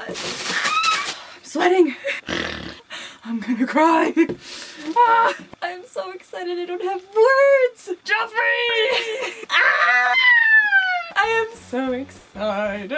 I'm sweating. I'm gonna cry. I'm so excited I don't have words. Jeffree! I am so excited.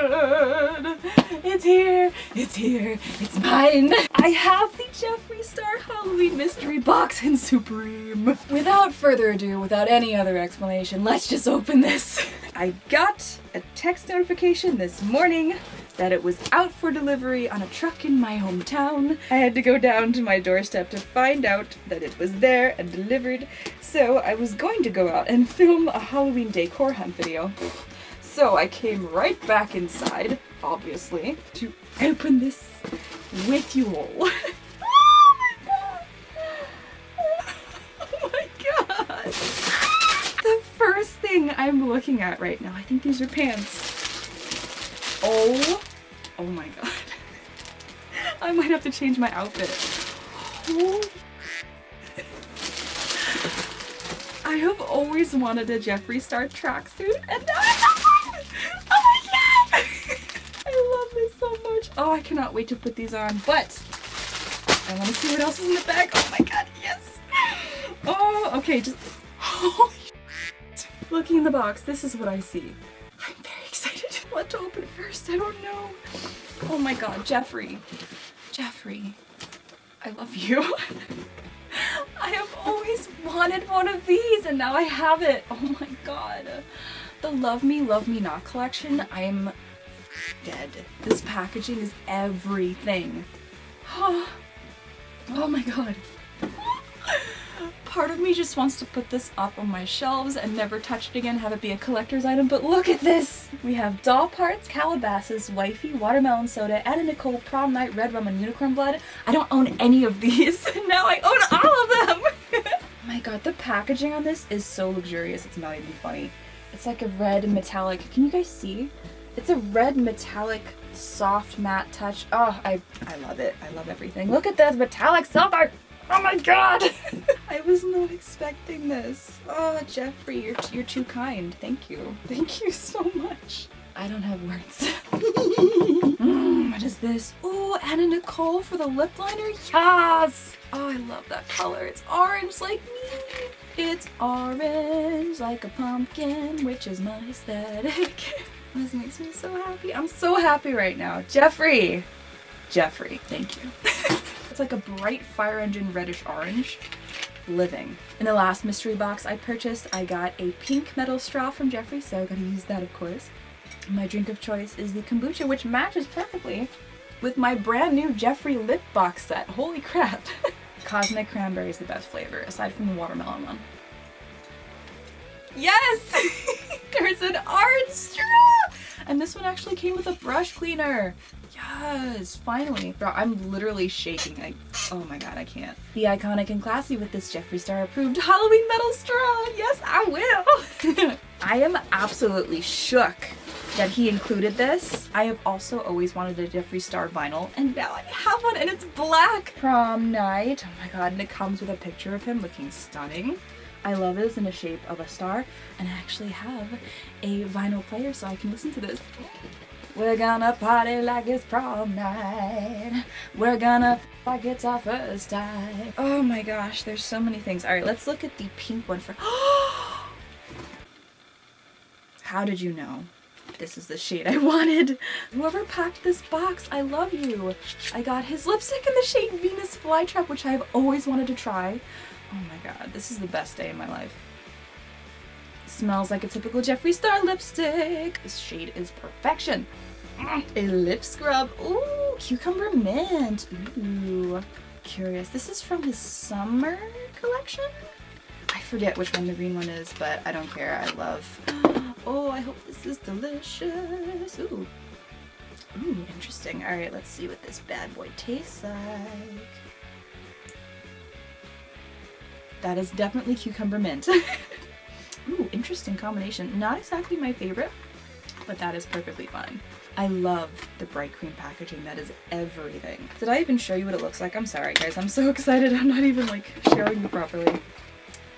It's here. It's here. It's mine. I have the Jeffree Star Halloween Mystery Box in Supreme. Without further ado, without any other explanation, let's just open this. I got a text notification this morning that it was out for delivery on a truck in my hometown. I had to go down to my doorstep to find out that it was there and delivered. So I was going to go out and film a Halloween decor hunt video. So I came right back inside, obviously, to open this with you all. Oh my god! Oh my god! The first thing I'm looking at right now, I think these are pants. Oh my god. I might have to change my outfit. Oh. I have always wanted a Jeffree Star tracksuit, and now I have one! Oh my god! I love this so much. Oh, I cannot wait to put these on, but I want to see what else is in the bag. Oh my god, yes! Oh, okay, just... Holy shit. Looking in the box, this is what I see. I'm very excited. What to open first? I don't know. Oh my god, Jeffree. Jeffree, I love you. I have always wanted one of these and now I have it. Oh my god. The Love Me Not collection, I am dead. This packaging is everything. Oh my god. Part of me just wants to put this up on my shelves and never touch it again, have it be a collector's item, but look at this! We have doll parts, Calabasas, Wifey, Watermelon Soda, Anna Nicole, Prom Night, Red Rum, and Unicorn Blood. I don't own any of these. Now I own all of them! Oh my god, the packaging on this is so luxurious, it's not even funny. It's like a red metallic, can you guys see? It's a red metallic soft matte touch. Oh, I love it. I love everything. Look at this metallic silver! Oh my god! I was not expecting this. Oh, Jeffree, you're too kind. Thank you. Thank you so much. I don't have words. What is this? Ooh, Anna Nicole for the lip liner? Yes! Oh, I love that color. It's orange like me. It's orange like a pumpkin, which is my aesthetic. This makes me so happy. I'm so happy right now. Jeffree! Jeffree, thank you. It's like a bright fire engine reddish orange. Living. In the last mystery box I purchased, I got a pink metal straw from Jeffree, so I gotta use that of course. My drink of choice is the kombucha, which matches perfectly with my brand new Jeffree lip box set. Holy crap. Cosmic cranberry is the best flavor, aside from the watermelon one. Yes! There's an orange straw! And this one actually came with a brush cleaner. Yes, finally. Bro, I'm literally shaking. Oh my god, I can't. Be iconic and classy with this Jeffree Star approved Halloween metal straw. Yes, I will. I am absolutely shook that he included this. I have also always wanted a Jeffree Star vinyl, and now I have one, and it's black. Prom night. Oh my god, and it comes with a picture of him looking stunning. I love it. It's in the shape of a star, and I actually have a vinyl player so I can listen to this. We're gonna party like it's prom night. We're gonna like it's our first time. Oh my gosh, there's so many things. Alright, let's look at the pink one for... How did you know? This is the shade I wanted. Whoever packed this box, I love you. I got his lipstick in the shade Venus Flytrap, which I have always wanted to try. Oh my god, this is the best day in my life. Smells like a typical Jeffree Star lipstick. This shade is perfection. A lip scrub. Ooh, cucumber mint. Ooh, curious. This is from his summer collection? I forget which one the green one is, but I don't care. I love. Oh, I hope this is delicious. Ooh. Ooh, interesting. Alright, let's see what this bad boy tastes like. That is definitely cucumber mint. Ooh, interesting combination. Not exactly my favorite, but that is perfectly fine. I love the bright green packaging. That is everything. Did I even show you what it looks like? I'm sorry, guys. I'm so excited. I'm not even, like, showing you properly.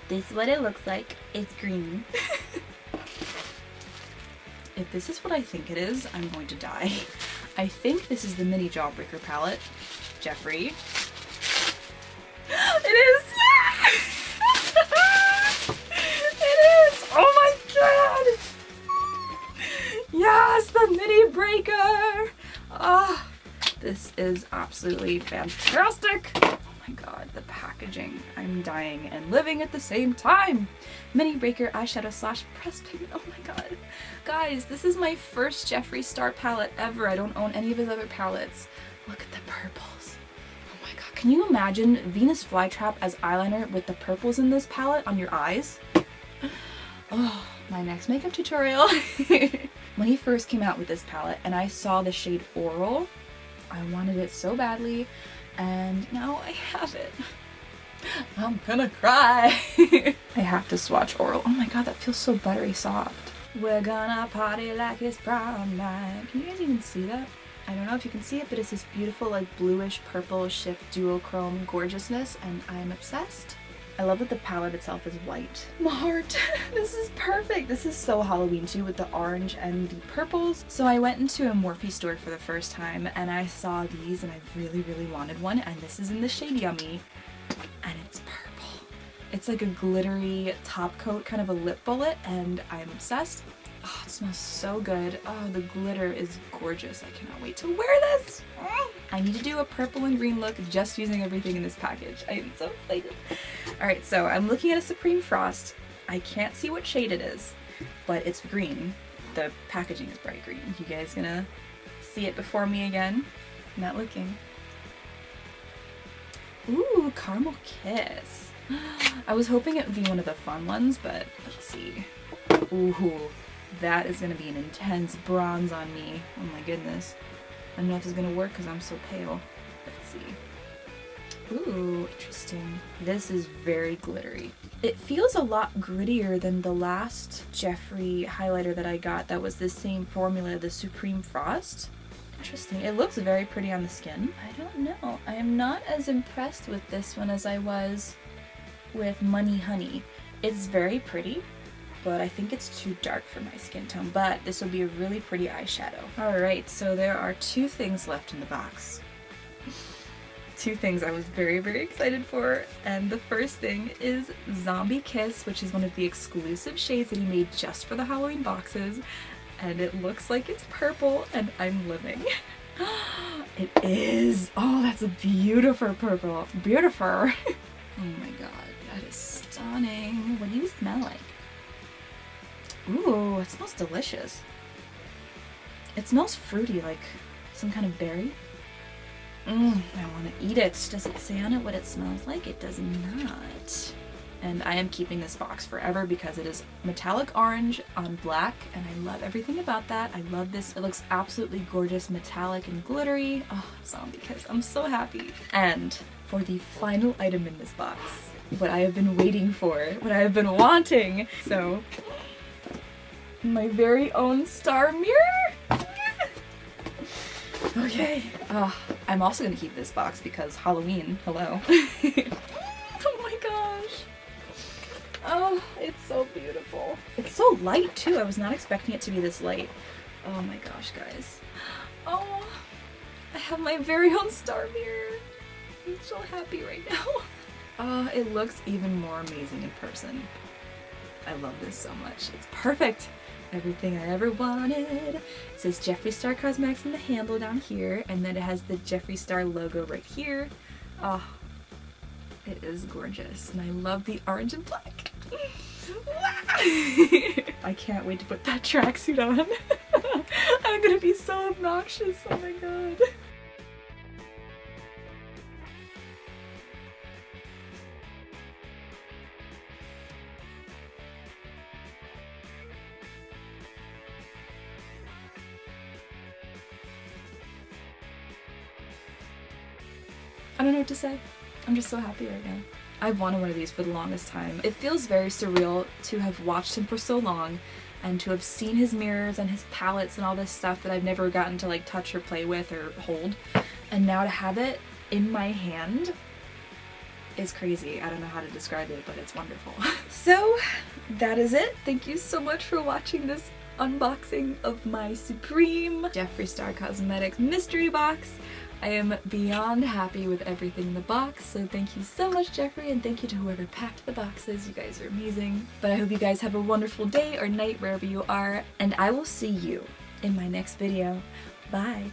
This is what it looks like. It's green. If this is what I think it is, I'm going to die. I think this is the mini Jawbreaker palette. Jeffree. It is! It is! Oh my god! Yes, the mini breaker! Oh, this is absolutely fantastic! Oh my god, the packaging. I'm dying and living at the same time! Mini breaker eyeshadow slash press pigment. Oh my god. Guys, this is my first Jeffree Star palette ever. I don't own any of his other palettes. Look at the purples. Oh my god. Can you imagine Venus Flytrap as eyeliner with the purples in this palette on your eyes? Oh, my next makeup tutorial. When he first came out with this palette and I saw the shade Oral, I wanted it so badly, and now I have it. I'm gonna cry. I have to swatch Oral. Oh my god, that feels so buttery soft. We're gonna party like it's prom night. Can you guys even see that? I don't know if you can see it, but it's this beautiful like bluish purple shift duochrome gorgeousness, and I'm obsessed. I love that the palette itself is white. My heart. This is perfect. This is so Halloween too, with the orange and the purples. So I went into a Morphe store for the first time and I saw these and I really wanted one, and this is in the shade Yummy. And it's purple. It's like a glittery top coat, kind of a lip bullet, and I'm obsessed. Oh, it smells so good. Oh, the glitter is gorgeous. I cannot wait to wear this. Oh, I need to do a purple and green look just using everything in this package. I am so excited. Alright, so I'm looking at a Supreme Frost. I can't see what shade it is, but it's green. The packaging is bright green. You guys gonna see it before me again? Not looking. Ooh, Caramel Kiss. I was hoping it would be one of the fun ones, but let's see. Ooh, that is gonna be an intense bronze on me. Oh my goodness. I don't know if this is gonna work because I'm so pale. Let's see. Ooh, interesting. This is very glittery. It feels a lot grittier than the last Jeffree highlighter that I got that was the same formula, the Supreme Frost. Interesting. It looks very pretty on the skin. I don't know. I am not as impressed with this one as I was with Money Honey. It's very pretty, but I think it's too dark for my skin tone, but this will be a really pretty eyeshadow. Alright, so there are two things left in the box. Two things I was very excited for, and the first thing is Zombie Kiss, which is one of the exclusive shades that he made just for the Halloween boxes, and it looks like it's purple, and I'm living. It is! Oh, that's a beautiful purple. Beautiful! Oh my god, that is stunning. What do you smell like? Ooh, it smells delicious. It smells fruity, like some kind of berry. I want to eat it. Does it say on it what it smells like? It does not. And I am keeping this box forever because it is metallic orange on black, and I love everything about that. I love this. It looks absolutely gorgeous, metallic and glittery. Oh, Zombie Kiss. I'm so happy. And for the final item in this box, what I have been waiting for, what I have been wanting. So, my very own star mirror. Okay. I'm also gonna keep this box because Halloween. Hello. Oh my gosh. Oh, it's so beautiful. It's so light too. I was not expecting it to be this light. Oh my gosh, guys. Oh, I have my very own star mirror. I'm so happy right now. Oh, it looks even more amazing in person. I love this so much. It's perfect. Everything I ever wanted. It says Jeffree Star Cosmetics in the handle down here, and then it has the Jeffree Star logo right here. Oh, it is gorgeous, and I love the orange and black. I can't wait to put that tracksuit on. I'm gonna be so obnoxious. Oh my god. I don't know what to say. I'm just so happy right now. I've wanted one of these for the longest time. It feels very surreal to have watched him for so long and to have seen his mirrors and his palettes and all this stuff that I've never gotten to like touch or play with or hold. And now to have it in my hand is crazy. I don't know how to describe it, but it's wonderful. So that is it. Thank you so much for watching this unboxing of my Supreme Jeffree Star Cosmetics mystery box. I am beyond happy with everything in the box, so thank you so much, Jeffree, and thank you to whoever packed the boxes. You guys are amazing. But I hope you guys have a wonderful day or night wherever you are, and I will see you in my next video. Bye!